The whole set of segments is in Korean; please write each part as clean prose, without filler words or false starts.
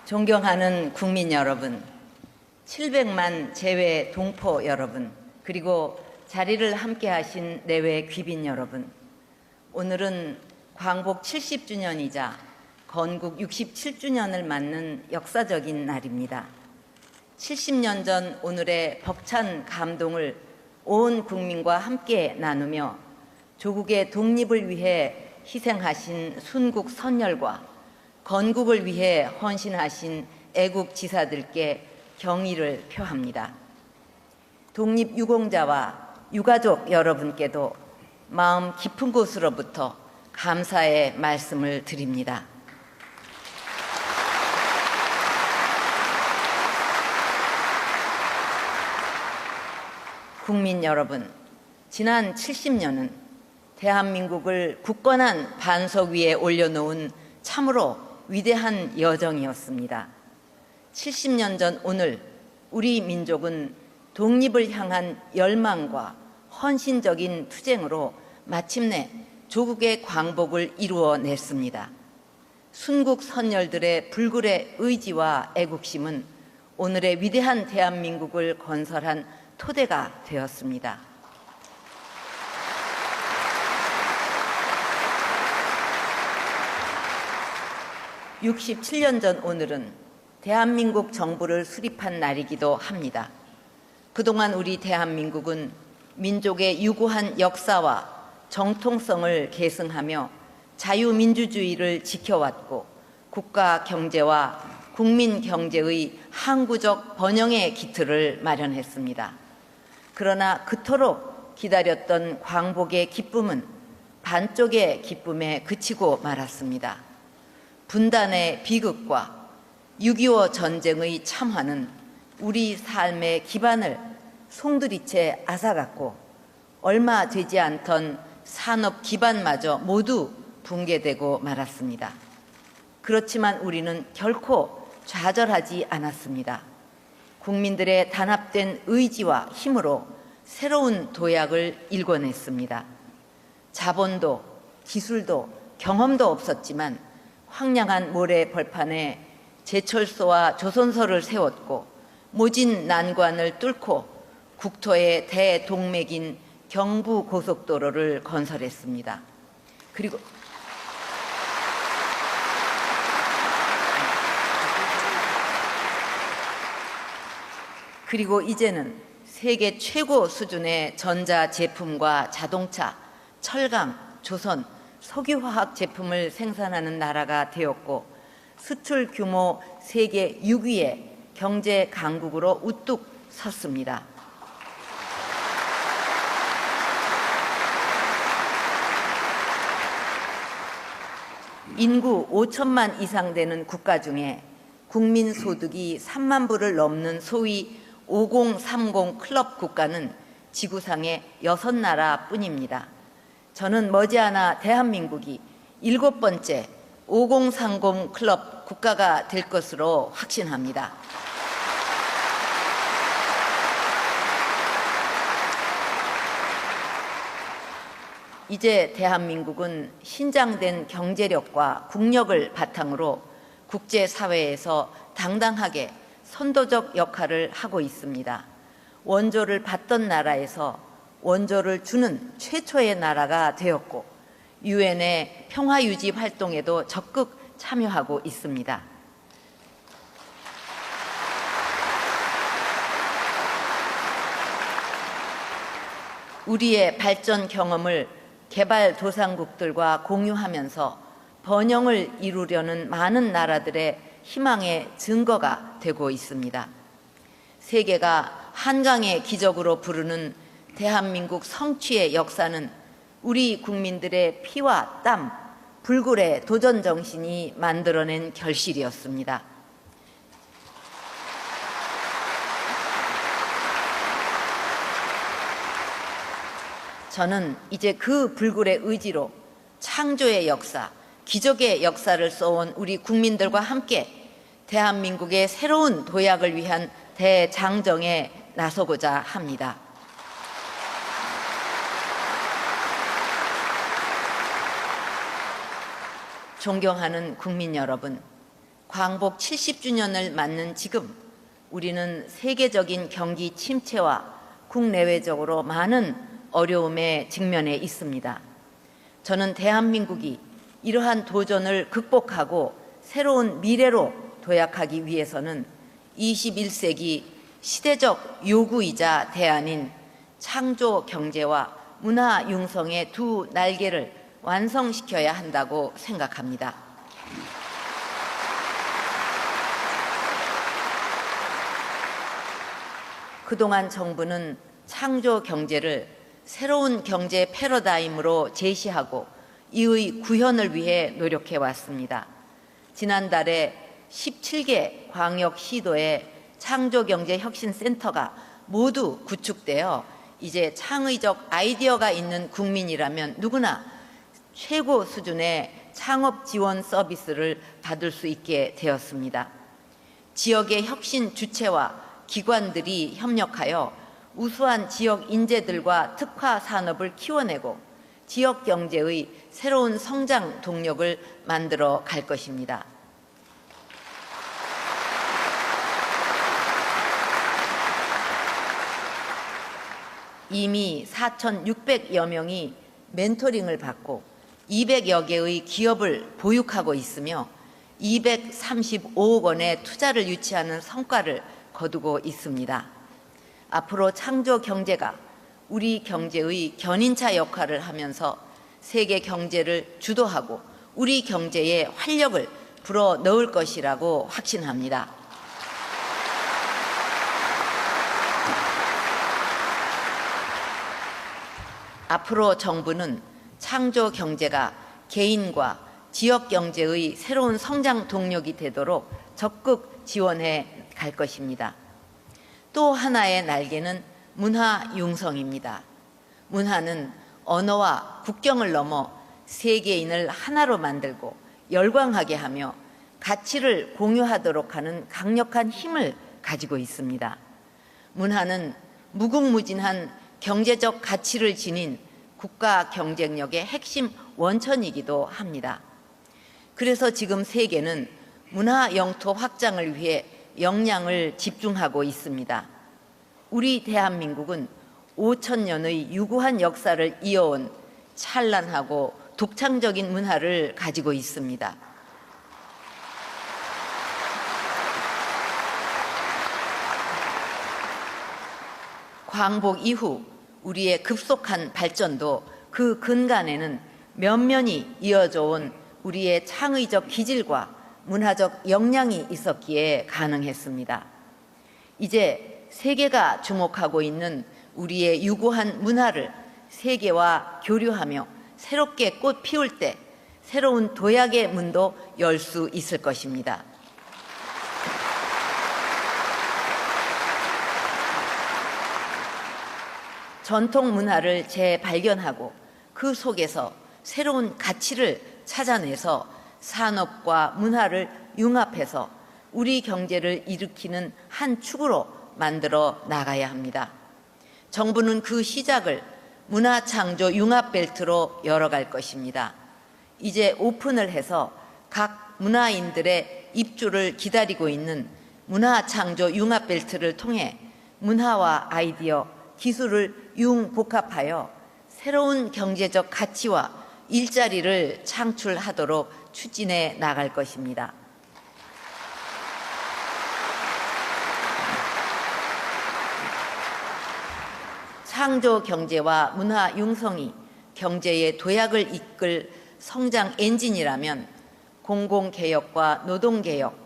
존경하는 국민 여러분, 700만 재외 동포 여러분, 그리고 자리를 함께 하신 내외 귀빈 여러분, 오늘은 광복 70주년이자 건국 67주년을 맞는 역사적인 날입니다. 70년 전 오늘의 벅찬 감동을 온 국민과 함께 나누며 조국의 독립을 위해 희생하신 순국 선열과 건국을 위해 헌신하신 애국 지사들께 경의를 표합니다. 독립유공자와 유가족 여러분께도 마음 깊은 곳으로부터 감사의 말씀을 드립니다. 국민 여러분, 지난 70년은 대한민국을 굳건한 반석 위에 올려놓은 참으로 위대한 여정이었습니다. 70년 전 오늘 우리 민족은 독립을 향한 열망과 헌신적인 투쟁으로 마침내 조국의 광복을 이루어냈습니다. 순국 선열들의 불굴의 의지와 애국심은 오늘의 위대한 대한민국을 건설한 토대가 되었습니다. 67년 전 오늘은 대한민국 정부를 수립한 날이기도 합니다. 그동안 우리 대한민국은 민족의 유구한 역사와 정통성을 계승하며 자유민주주의를 지켜왔고 국가 경제와 국민 경제의 항구적 번영의 기틀을 마련했습니다. 그러나 그토록 기다렸던 광복의 기쁨은 반쪽의 기쁨에 그치고 말았습니다. 분단의 비극과 6.25 전쟁의 참화는 우리 삶의 기반을 송두리째 앗아갔고 얼마 되지 않던 산업 기반마저 모두 붕괴되고 말았습니다. 그렇지만 우리는 결코 좌절하지 않았습니다. 국민들의 단합된 의지와 힘으로 새로운 도약을 일궈냈습니다. 자본도 기술도 경험도 없었지만 황량한 모래 벌판에 제철소와 조선소를 세웠고 모진 난관을 뚫고 국토의 대동맥인 경부고속도로를 건설했습니다. 그리고 이제는 세계 최고 수준의 전자제품과 자동차, 철강, 조선, 석유화학 제품을 생산하는 나라가 되었고 수출 규모 세계 6위의 경제 강국으로 우뚝 섰습니다. 인구 5천만 이상 되는 국가 중에 국민 소득이 3만 불을 넘는 소위 5030 클럽 국가는 지구상에 6나라 뿐입니다. 저는 머지않아 대한민국이 7번째 5030 클럽 국가가 될 것으로 확신합니다. 이제 대한민국은 신장된 경제력과 국력을 바탕으로 국제사회에서 당당하게 선도적 역할을 하고 있습니다. 원조를 받던 나라에서 원조를 주는 최초의 나라가 되었고 유엔의 평화유지 활동에도 적극 참여하고 있습니다. 우리의 발전 경험을 개발도상국들과 공유하면서 번영을 이루려는 많은 나라들의 희망의 증거가 되고 있습니다. 세계가 한강의 기적으로 부르는 대한민국 성취의 역사는 우리 국민들의 피와 땀, 불굴의 도전 정신이 만들어낸 결실이었습니다. 저는 이제 그 불굴의 의지로 창조의 역사, 기적의 역사를 써온 우리 국민들과 함께 대한민국의 새로운 도약을 위한 대장정에 나서고자 합니다. 존경하는 국민 여러분, 광복 70주년을 맞는 지금 우리는 세계적인 경기 침체와 국내외적으로 많은 어려움에 직면해 있습니다. 저는 대한민국이 이러한 도전을 극복하고 새로운 미래로 도약하기 위해서는 21세기 시대적 요구이자 대안인 창조 경제와 문화 융성의 두 날개를 완성시켜야 한다고 생각합니다. 그동안 정부는 창조 경제를 새로운 경제 패러다임으로 제시하고 이의 구현을 위해 노력해 왔습니다. 지난달에 17개 광역시도의 창조경제혁신센터가 모두 구축되어 이제 창의적 아이디어가 있는 국민이라면 누구나 최고 수준의 창업 지원 서비스를 받을 수 있게 되었습니다. 지역의 혁신 주체와 기관들이 협력하여 우수한 지역 인재들과 특화 산업을 키워내고 지역 경제의 새로운 성장 동력을 만들어 갈 것입니다. 이미 4,600여 명이 멘토링을 받고 200여 개의 기업을 보육하고 있으며 235억 원의 투자를 유치하는 성과를 거두고 있습니다. 앞으로 창조 경제가 우리 경제의 견인차 역할을 하면서 세계 경제를 주도하고 우리 경제에 활력을 불어 넣을 것이라고 확신합니다. 앞으로 정부는 창조 경제가 개인과 지역 경제의 새로운 성장 동력이 되도록 적극 지원해 갈 것입니다. 또 하나의 날개는 문화 융성입니다. 문화는 언어와 국경을 넘어 세계인을 하나로 만들고 열광하게 하며 가치를 공유하도록 하는 강력한 힘을 가지고 있습니다. 문화는 무궁무진한 경제적 가치를 지닌 국가 경쟁력의 핵심 원천이기도 합니다. 그래서 지금 세계는 문화 영토 확장을 위해 역량을 집중하고 있습니다. 우리 대한민국은 5,000년의 유구한 역사를 이어온 찬란하고 독창적인 문화를 가지고 있습니다. 광복 이후 우리의 급속한 발전도 그 근간에는 면면이 이어져 온 우리의 창의적 기질과 문화적 역량이 있었기에 가능했습니다. 이제 세계가 주목하고 있는 우리의 유구한 문화를 세계와 교류하며 새롭게 꽃 피울 때 새로운 도약의 문도 열 수 있을 것입니다. 전통 문화를 재발견하고 그 속에서 새로운 가치를 찾아내서 산업과 문화를 융합해서 우리 경제를 일으키는 한 축으로 만들어 나가야 합니다. 정부는 그 시작을 문화창조 융합벨트로 열어갈 것입니다. 이제 오픈을 해서 각 문화인들의 입주를 기다리고 있는 문화창조 융합벨트를 통해 문화와 아이디어, 기술을 융복합하여 새로운 경제적 가치와 일자리를 창출하도록 추진해 나갈 것입니다. 창조 경제와 문화 융성이 경제의 도약을 이끌 성장 엔진이라면 공공개혁과 노동개혁,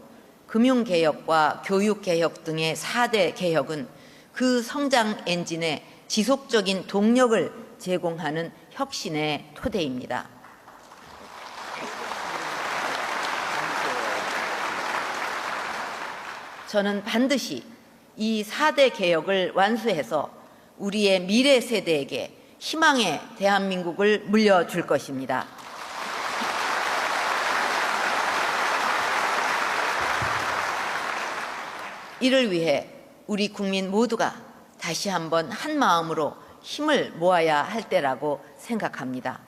금융개혁과 교육개혁 등의 4대 개혁은 그 성장 엔진에 지속적인 동력을 제공하는 혁신의 토대입니다. 저는 반드시 이 4대 개혁을 완수해서 우리의 미래 세대에게 희망의 대한민국을 물려줄 것입니다. 이를 위해 우리 국민 모두가 다시 한번 한 마음으로 힘을 모아야 할 때라고 생각합니다.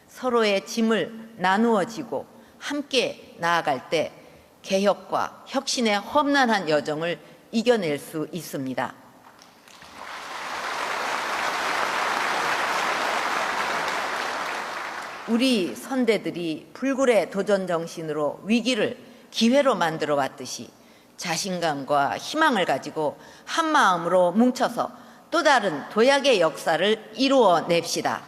서로의 짐을 나누어 지고 함께 나아갈 때 개혁과 혁신의 험난한 여정을 이겨낼 수 있습니다. 우리 선대들이 불굴의 도전 정신으로 위기를 기회로 만들어 왔듯이 자신감과 희망을 가지고 한마음으로 뭉쳐서 또 다른 도약의 역사를 이루어 냅시다.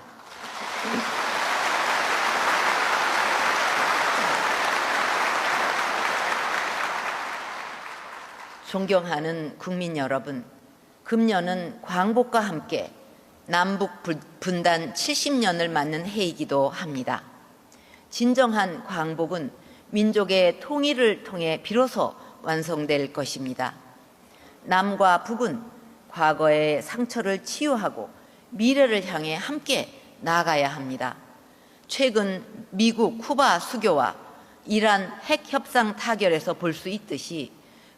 존경하는 국민 여러분, 금년은 광복과 함께 남북 분단 70년을 맞는 해이기도 합니다. 진정한 광복은 민족의 통일을 통해 비로소 완성될 것입니다. 남과 북은 과거의 상처를 치유하고 미래를 향해 함께 나아가야 합니다. 최근 미국 쿠바 수교와 이란 핵 협상 타결에서 볼 수 있듯이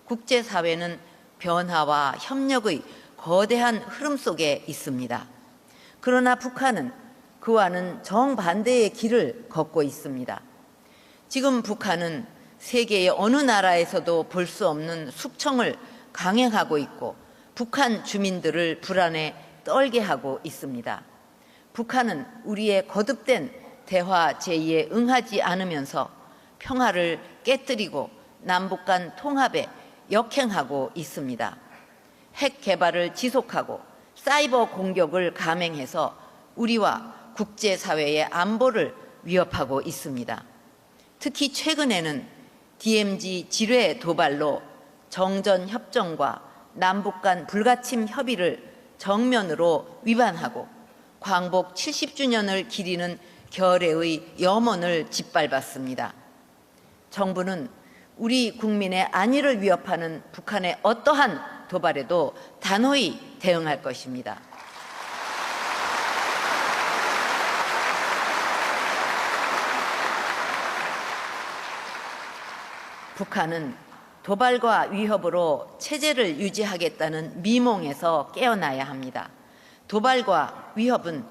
국제사회는 변화와 협력의 거대한 흐름 속에 있습니다. 그러나 북한은 그와는 정반대의 길을 걷고 있습니다. 지금 북한은 세계의 어느 나라에서도 볼 수 없는 숙청을 강행하고 있고 북한 주민들을 불안에 떨게 하고 있습니다. 북한은 우리의 거듭된 대화 제의에 응하지 않으면서 평화를 깨뜨리고 남북 간 통합에 역행하고 있습니다. 핵 개발을 지속하고 사이버 공격을 감행해서 우리와 국제사회의 안보를 위협하고 있습니다. 특히 최근에는 DMZ 지뢰 도발로 정전협정과 남북 간 불가침 협의를 정면으로 위반하고 광복 70주년을 기리는 결의의 염원을 짓밟았습니다. 정부는 우리 국민의 안위를 위협하는 북한의 어떠한 도발에도 단호히 대응할 것입니다. 북한은 도발과 위협으로 체제를 유지하겠다는 미몽에서 깨어나야 합니다. 도발과 위협은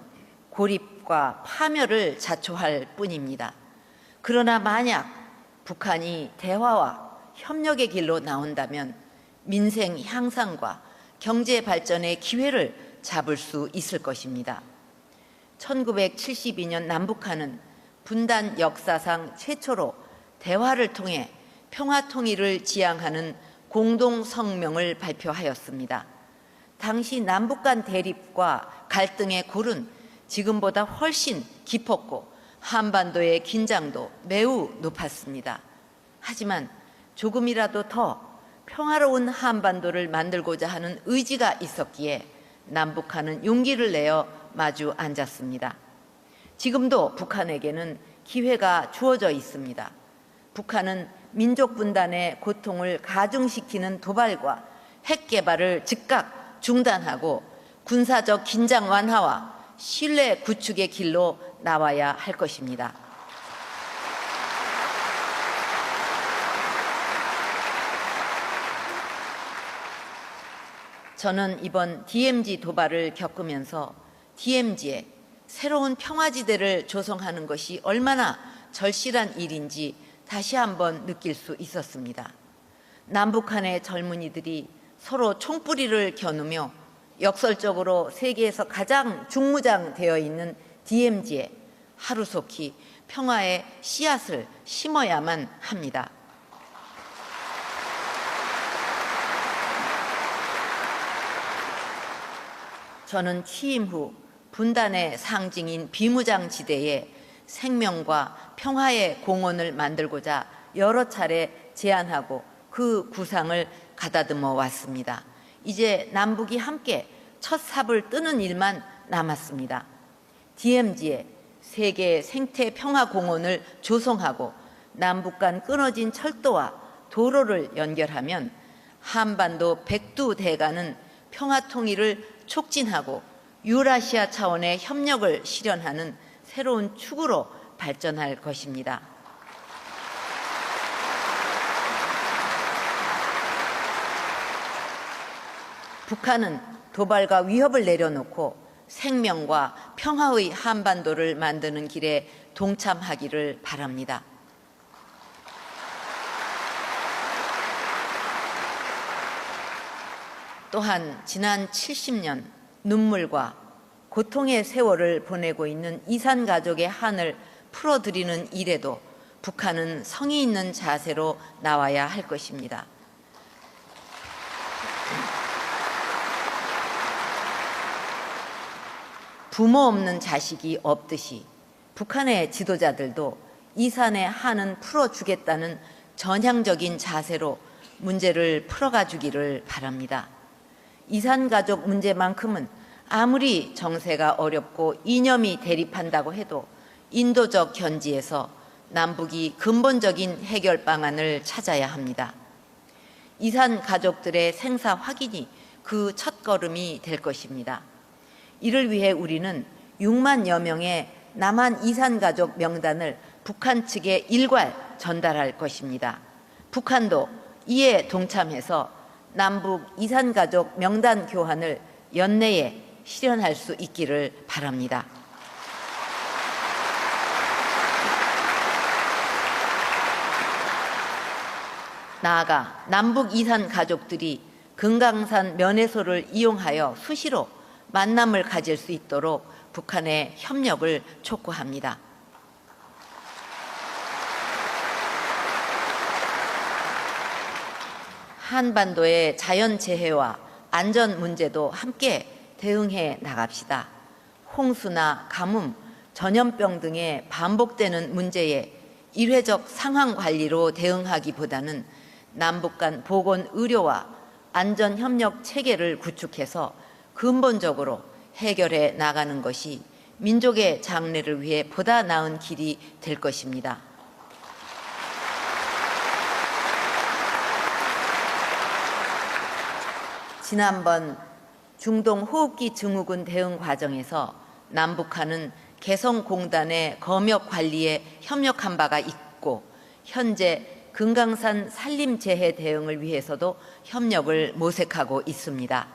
고립과 파멸을 자초할 뿐입니다. 그러나 만약 북한이 대화와 협력의 길로 나온다면 민생 향상과 경제 발전의 기회를 잡을 수 있을 것입니다. 1972년 남북한은 분단 역사상 최초로 대화를 통해 평화 통일을 지향하는 공동 성명을 발표하였습니다. 당시 남북 간 대립과 갈등의 골은 지금보다 훨씬 깊었고 한반도의 긴장도 매우 높았습니다. 하지만 조금이라도 더 평화로운 한반도를 만들고자 하는 의지가 있었기에 남북한은 용기를 내어 마주 앉았습니다. 지금도 북한에게는 기회가 주어져 있습니다. 북한은 민족 분단의 고통을 가중시키는 도발과 핵 개발을 즉각 중단하고 군사적 긴장 완화와 신뢰 구축의 길로 나와야 할 것입니다. 저는 이번 DMZ 도발을 겪으면서 DMZ에 새로운 평화지대를 조성하는 것이 얼마나 절실한 일인지 다시 한번 느낄 수 있었습니다. 남북한의 젊은이들이 서로 총뿌리를 겨누며 역설적으로 세계에서 가장 중무장되어 있는 DMZ에 하루속히 평화의 씨앗을 심어야만 합니다. 저는 취임 후 분단의 상징인 비무장지대에 생명과 평화의 공원을 만들고자 여러 차례 제안하고 그 구상을 가다듬어 왔습니다. 이제 남북이 함께 첫 삽을 뜨는 일만 남았습니다. DMZ에 세계 생태 평화 공원을 조성하고 남북 간 끊어진 철도와 도로를 연결하면 한반도 백두대간은 평화 통일을 촉진하고 유라시아 차원의 협력을 실현하는 새로운 축으로 발전할 것입니다. 북한은 도발과 위협을 내려놓고 생명과 평화의 한반도를 만드는 길에 동참하기를 바랍니다. 또한 지난 70년 눈물과 고통의 세월을 보내고 있는 이산 가족의 한을 풀어드리는 일에도 북한은 성의 있는 자세로 나와야 할 것입니다. 부모 없는 자식이 없듯이 북한의 지도자들도 이산의 한은 풀어주겠다는 전향적인 자세로 문제를 풀어가 주기를 바랍니다. 이산 가족 문제만큼은 아무리 정세가 어렵고 이념이 대립한다고 해도 인도적 견지에서 남북이 근본적인 해결 방안을 찾아야 합니다. 이산 가족들의 생사 확인이 그 첫걸음이 될 것입니다. 이를 위해 우리는 6만여 명의 남한 이산 가족 명단을 북한 측에 일괄 전달할 것입니다. 북한도 이에 동참해서 남북 이산 가족 명단 교환을 연내에 실현할 수 있기를 바랍니다. 나아가 남북 이산 가족들이 금강산 면회소를 이용하여 수시로 만남을 가질 수 있도록 북한의 협력을 촉구합니다. 한반도의 자연재해와 안전 문제도 함께 대응해 나갑시다. 홍수나 가뭄, 전염병 등의 반복되는 문제에 일회적 상황 관리로 대응하기보다는 남북 간 보건 의료와 안전 협력 체계를 구축해서 근본적으로 해결해 나가는 것이 민족의 장래를 위해 보다 나은 길이 될 것입니다. 지난번 중동호흡기 증후군 대응 과정에서 남북한은 개성공단의 검역 관리에 협력한 바가 있고 현재 금강산 산림재해 대응을 위해서도 협력을 모색하고 있습니다.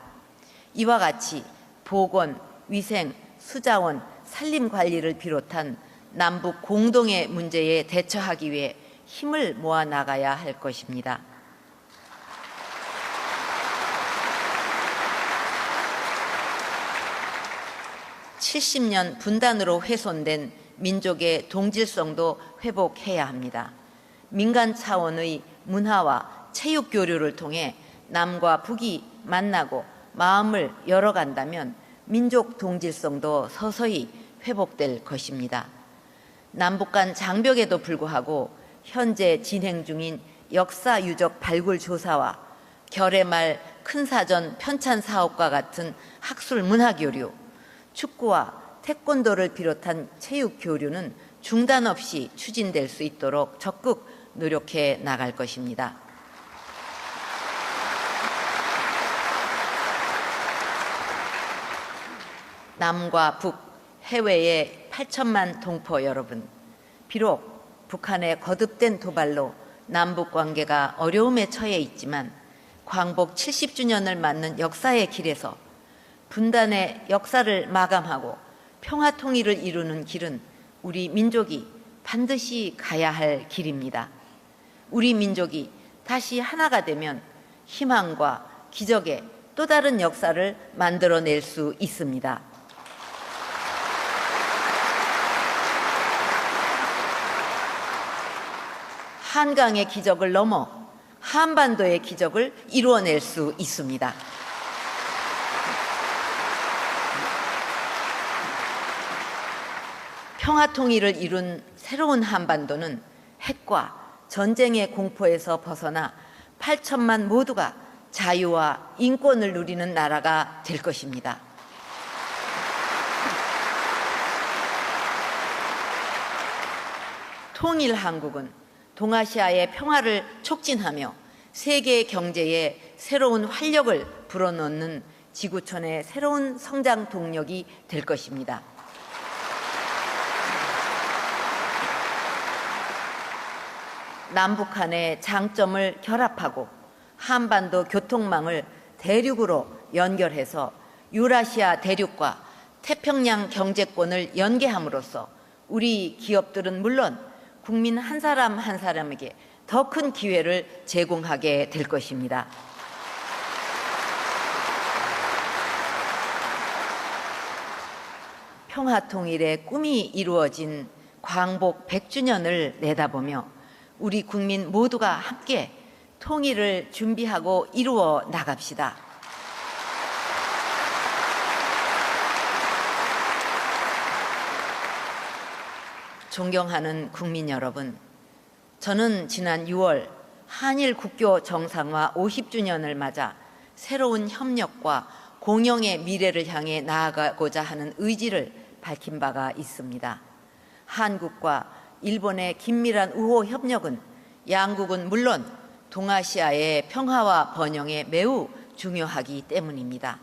이와 같이 보건, 위생, 수자원, 산림관리를 비롯한 남북 공동의 문제에 대처하기 위해 힘을 모아 나가야 할 것입니다. (70년) 분단으로 훼손된 민족의 동질성도 회복해야 합니다. 민간 차원의 문화와 체육 교류를 통해 남과 북이 만나고 마음을 열어간다면 민족 동질성도 서서히 회복될 것입니다. 남북 간 장벽에도 불구하고 현재 진행 중인 역사 유적 발굴 조사와 결의말 큰사전 편찬 사업과 같은 학술 문화 교류, 축구와 태권도를 비롯한 체육 교류는 중단 없이 추진될 수 있도록 적극 노력해 나갈 것입니다. 남과 북, 해외의 8천만 동포 여러분, 비록 북한의 거듭된 도발로 남북 관계가 어려움에 처해 있지만 광복 70주년을 맞는 역사의 길에서 분단의 역사를 마감하고 평화 통일을 이루는 길은 우리 민족이 반드시 가야 할 길입니다. 우리 민족이 다시 하나가 되면 희망과 기적의 또 다른 역사를 만들어낼 수 있습니다. 한강의 기적을 넘어 한반도의 기적을 이루어낼 수 있습니다. 평화통일을 이룬 새로운 한반도는 핵과 전쟁의 공포에서 벗어나 8천만 모두가 자유와 인권을 누리는 나라가 될 것입니다. 통일 한국은 동아시아의 평화를 촉진하며 세계 경제에 새로운 활력을 불어넣는 지구촌의 새로운 성장 동력이 될 것입니다. 남북한의 장점을 결합하고 한반도 교통망을 대륙으로 연결해서 유라시아 대륙과 태평양 경제권을 연계함으로써 우리 기업들은 물론 국민 한 사람 한 사람에게 더 큰 기회를 제공하게 될 것입니다. 평화통일의 꿈이 이루어진 광복 100주년을 내다보며 우리 국민 모두가 함께 통일을 준비하고 이루어 나갑시다. 존경하는 국민 여러분, 저는 지난 6월 한일 국교 정상화 50주년을 맞아 새로운 협력과 공영의 미래를 향해 나아가고자 하는 의지를 밝힌 바가 있습니다. 한국과 일본의 긴밀한 우호 협력은 양국은 물론 동아시아의 평화와 번영에 매우 중요하기 때문입니다.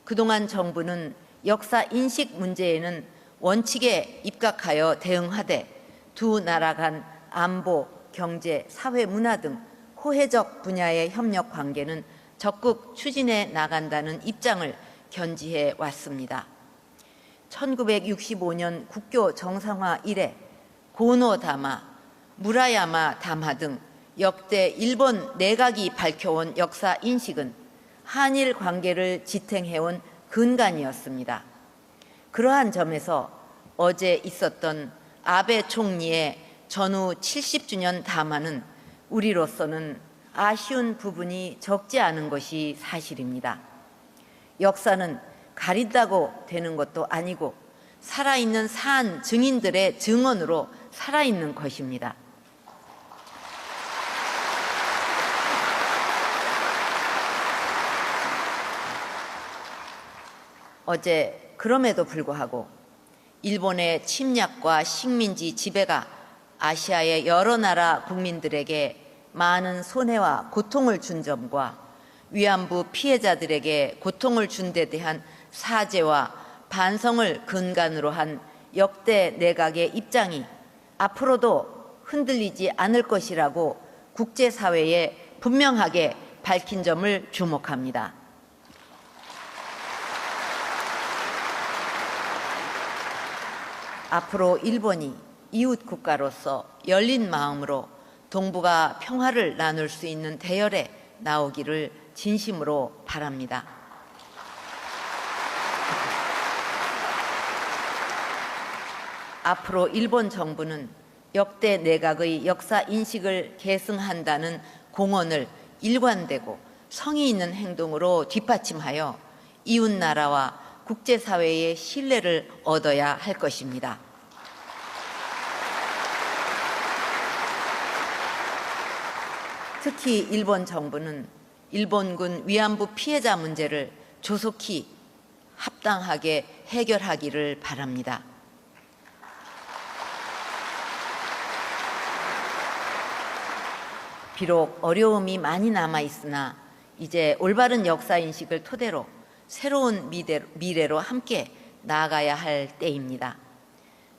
그동안 정부는 역사 인식 문제에는 원칙에 입각하여 대응하되 두 나라 간 안보, 경제, 사회, 문화 등 호혜적 분야의 협력 관계는 적극 추진해 나간다는 입장을 견지해 왔습니다. 1965년 국교 정상화 이래 고노다마, 무라야마 다마 등 역대 일본 내각이 밝혀온 역사 인식은 한일 관계를 지탱해온 근간이었습니다. 그러한 점에서 어제 있었던 아베 총리의 전후 70주년 담화는 우리로서는 아쉬운 부분이 적지 않은 것이 사실입니다. 역사는 가린다고 되는 것도 아니고 살아있는 사안 증인들의 증언으로 살아있는 것입니다. 어제 그럼에도 불구하고 일본의 침략과 식민지 지배가 아시아의 여러 나라 국민들에게 많은 손해와 고통을 준 점과 위안부 피해자들에게 고통을 준 데 대한 사죄와 반성을 근간으로 한 역대 내각의 입장이 앞으로도 흔들리지 않을 것이라고 국제사회에 분명하게 밝힌 점을 주목합니다. 앞으로 일본이 이웃 국가로서 열린 마음으로 동북아 평화를 나눌 수 있는 대열에 나오기를 진심으로 바랍니다. 앞으로 일본 정부는 역대 내각의 역사 인식을 계승한다는 공언을 일관되고 성의 있는 행동으로 뒷받침하여 이웃 나라와 국제사회의 신뢰를 얻어야 할 것입니다. 특히 일본 정부는 일본군 위안부 피해자 문제를 조속히 합당하게 해결하기를 바랍니다. 비록 어려움이 많이 남아 있으나 이제 올바른 역사 인식을 토대로 새로운 미래로 함께 나아가야 할 때입니다.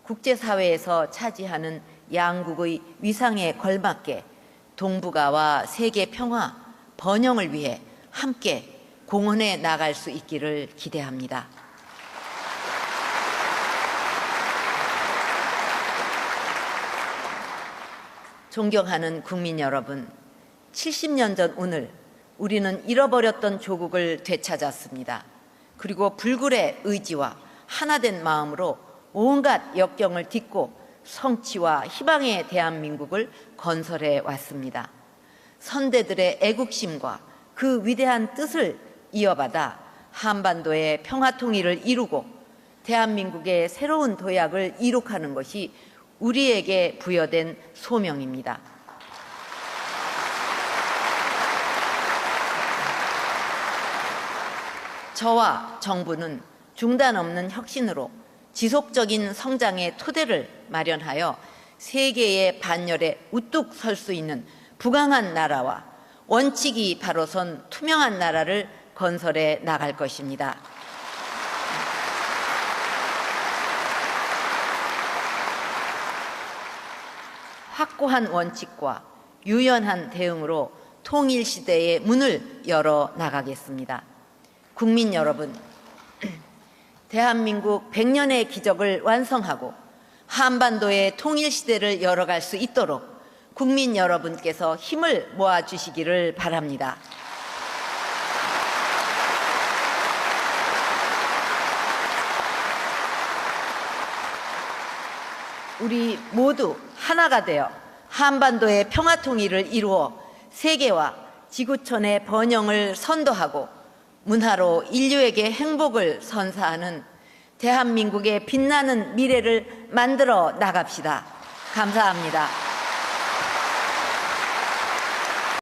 국제사회에서 차지하는 양국의 위상에 걸맞게 동북아와 세계 평화, 번영을 위해 함께 공헌해 나갈 수 있기를 기대합니다. 존경하는 국민 여러분, 70년 전 오늘 우리는 잃어버렸던 조국을 되찾았습니다. 그리고 불굴의 의지와 하나된 마음으로 온갖 역경을 딛고 성취와 희망의 대한민국을 건설해 왔습니다. 선대들의 애국심과 그 위대한 뜻을 이어받아 한반도의 평화통일을 이루고 대한민국의 새로운 도약을 이룩하는 것이 우리에게 부여된 소명입니다. 저와 정부는 중단 없는 혁신으로 지속적인 성장의 토대를 마련하여 세계의 반열에 우뚝 설 수 있는 부강한 나라와 원칙이 바로 선 투명한 나라를 건설해 나갈 것입니다. 확고한 원칙과 유연한 대응으로 통일시대의 문을 열어 나가겠습니다. 국민 여러분, 대한민국 100년의 기적을 완성하고 한반도의 통일시대를 열어갈 수 있도록 국민 여러분께서 힘을 모아주시기를 바랍니다. 우리 모두 하나가 되어 한반도의 평화 통일을 이루어 세계와 지구촌의 번영을 선도하고 문화로 인류에게 행복을 선사하는 대한민국의 빛나는 미래를 만들어 나갑시다. 감사합니다.